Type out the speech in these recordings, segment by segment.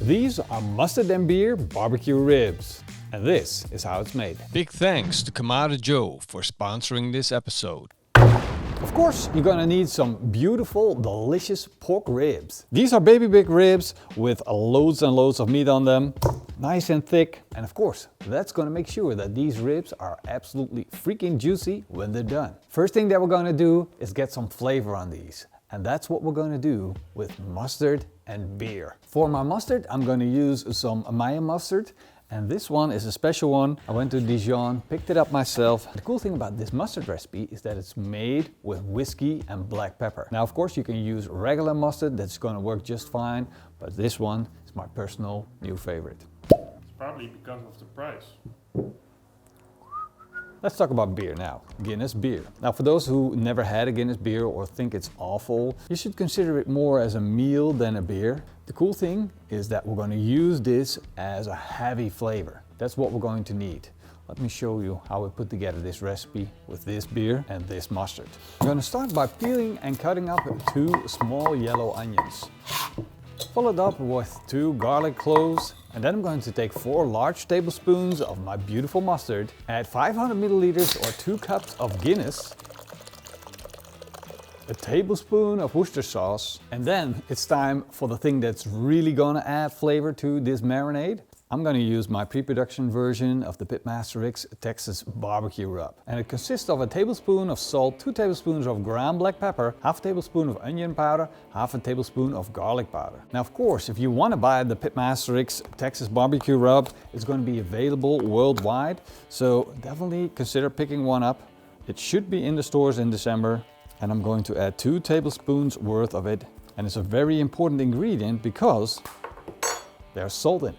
These are mustard and beer barbecue ribs. And this is how it's made. Big thanks to Konnected JOE for sponsoring this episode. Of course, you're gonna need some beautiful, delicious pork ribs. These are baby big ribs with loads and loads of meat on them. Nice and thick. And of course, that's gonna make sure that these ribs are absolutely freaking juicy when they're done. First thing that we're gonna do is get some flavor on these. And that's what we're gonna do with mustard and beer. For my mustard, I'm gonna use some Mayan mustard. And this one is a special one. I went to Dijon, picked it up myself. The cool thing about this mustard recipe is that it's made with whiskey and black pepper. Now, of course, you can use regular mustard. That's gonna work just fine. But this one is my personal new favorite. It's probably because of the price. Let's talk about beer now. Guinness beer. Now, for those who never had a Guinness beer or think it's awful, you should consider it more as a meal than a beer. The cool thing is that we're going to use this as a heavy flavor. That's what we're going to need. Let me show you how we put together this recipe with this beer and this mustard. I'm going to start by peeling and cutting up 2 small yellow onions. Followed up with 2 garlic cloves. And then I'm going to take 4 large tablespoons of my beautiful mustard, add 500 milliliters or 2 cups of Guinness, a tablespoon of Worcester sauce, and then it's time for the thing that's really gonna add flavor to this marinade. I'm gonna use my pre-production version of the PitmasterX Texas BBQ rub. And it consists of a tablespoon of salt, 2 tablespoons of ground black pepper, half a tablespoon of onion powder, half a tablespoon of garlic powder. Now, of course, if you wanna buy the PitmasterX Texas BBQ rub, it's gonna be available worldwide. So definitely consider picking one up. It should be in the stores in December. And I'm going to add 2 tablespoons worth of it. And it's a very important ingredient because there's salt in it.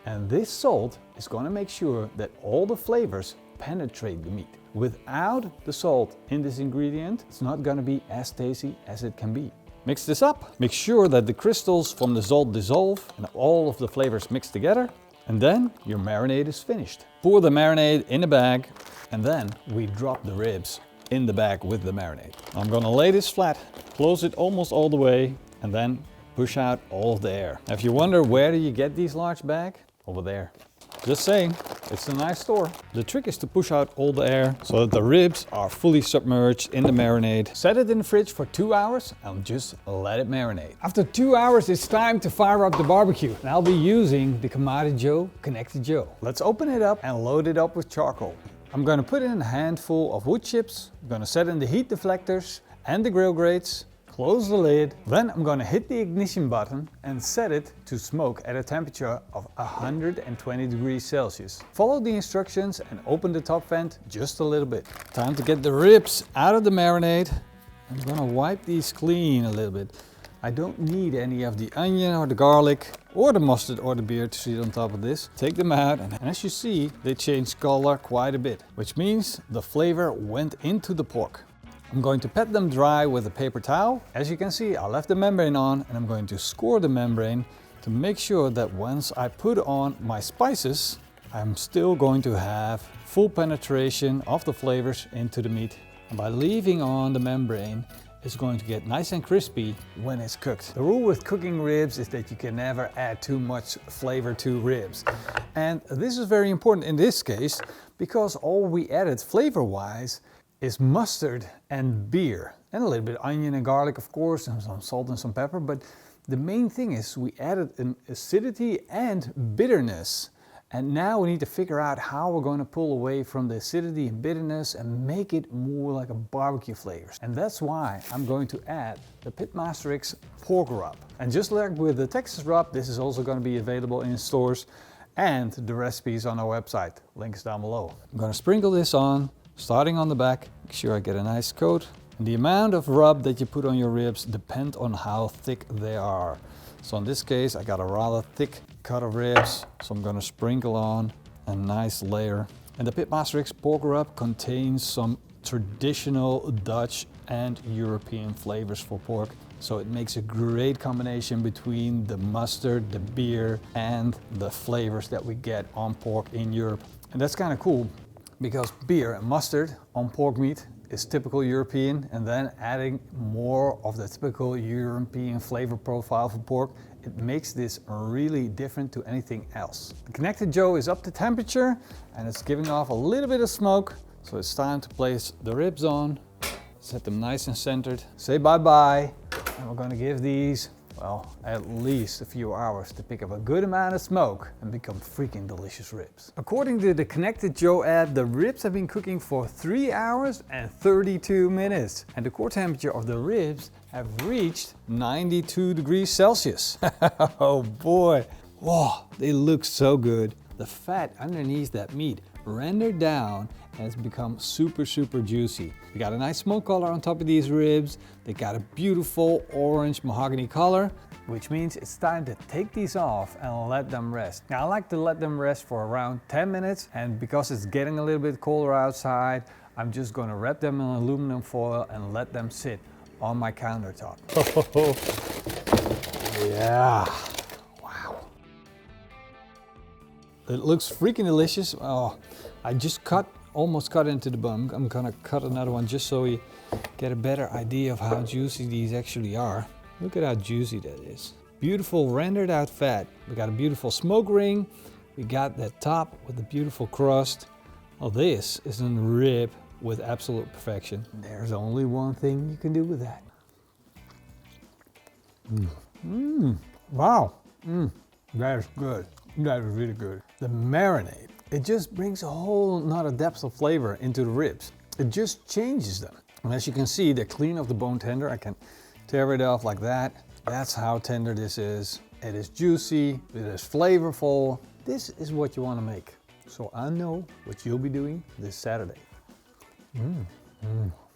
And this salt is going to make sure that all the flavors penetrate the meat. Without the salt in this ingredient, it's not going to be as tasty as it can be. Mix this up. Make sure that the crystals from the salt dissolve and all of the flavors mix together. And then your marinade is finished. Pour the marinade in a bag and then we drop the ribs in the bag with the marinade. I'm going to lay this flat, close it almost all the way and then push out all of the air. Now, if you wonder where do you get these large bags? Over there. Just saying, it's a nice store. The trick is to push out all the air so that the ribs are fully submerged in the marinade. Set it in the fridge for 2 hours and just let it marinate. After 2 hours, it's time to fire up the barbecue. And I'll be using the Konnected JOE Konnected JOE. Let's open it up and load it up with charcoal. I'm going to put in a handful of wood chips. I'm going to set in the heat deflectors and the grill grates. Close the lid, then I'm going to hit the ignition button and set it to smoke at a temperature of 120 degrees Celsius. Follow the instructions and open the top vent just a little bit. Time to get the ribs out of the marinade. I'm going to wipe these clean a little bit. I don't need any of the onion or the garlic or the mustard or the beer to sit on top of this. Take them out and as you see, they change color quite a bit, which means the flavor went into the pork. I'm going to pat them dry with a paper towel. As you can see, I left the membrane on and I'm going to score the membrane to make sure that once I put on my spices, I'm still going to have full penetration of the flavors into the meat. And by leaving on the membrane, it's going to get nice and crispy when it's cooked. The rule with cooking ribs is that you can never add too much flavor to ribs. And this is very important in this case because all we added flavor-wise is mustard and beer and a little bit of onion and garlic, of course, and some salt and some pepper. But the main thing is we added an acidity and bitterness. And now we need to figure out how we're going to pull away from the acidity and bitterness and make it more like a barbecue flavor. And that's why I'm going to add the PitmasterX pork rub. And just like with the Texas rub, this is also going to be available in stores and the recipes on our website. Links down below. I'm going to sprinkle this on. Starting on the back, make sure I get a nice coat. And the amount of rub that you put on your ribs depends on how thick they are. So in this case, I got a rather thick cut of ribs, so I'm gonna sprinkle on a nice layer. And the PitmasterX pork rub contains some traditional Dutch and European flavors for pork. So it makes a great combination between the mustard, the beer, and the flavors that we get on pork in Europe. And that's kind of cool, because beer and mustard on pork meat is typical European, and then adding more of the typical European flavor profile for pork It makes this really different to anything else. The Konnected JOE is up to temperature and it's giving off a little bit of smoke. So it's time to place the ribs on, set them nice and centered, say bye-bye, and we're gonna give these, well, at least a few hours to pick up a good amount of smoke and become freaking delicious ribs. According to the Konnected JOE app, the ribs have been cooking for 3 hours and 32 minutes. And the core temperature of the ribs have reached 92 degrees Celsius. Oh boy, whoa, they look so good. The fat underneath that meat rendered down and it's become super juicy. We got a nice smoke color on top of these ribs. They got a beautiful orange mahogany color, which means it's time to take these off and let them rest. Now I like to let them rest for around 10 minutes, and because it's getting a little bit colder outside, I'm just gonna wrap them in aluminum foil and let them sit on my countertop. Yeah, wow. It looks freaking delicious. Oh, I just almost cut into the bun. I'm gonna cut another one just so you get a better idea of how juicy these actually are. Look at how juicy that is. Beautiful rendered out fat. We got a beautiful smoke ring. We got that top with the beautiful crust. Oh, this is a rib with absolute perfection. There's only one thing you can do with that. Wow, that is good. That is really good. The marinade, it just brings a whole nother depth of flavor into the ribs. It just changes them. And as you can see, they're clean off the bone tender. I can tear it off like that. That's how tender this is. It is juicy, it is flavorful. This is what you want to make. So I know what you'll be doing this Saturday.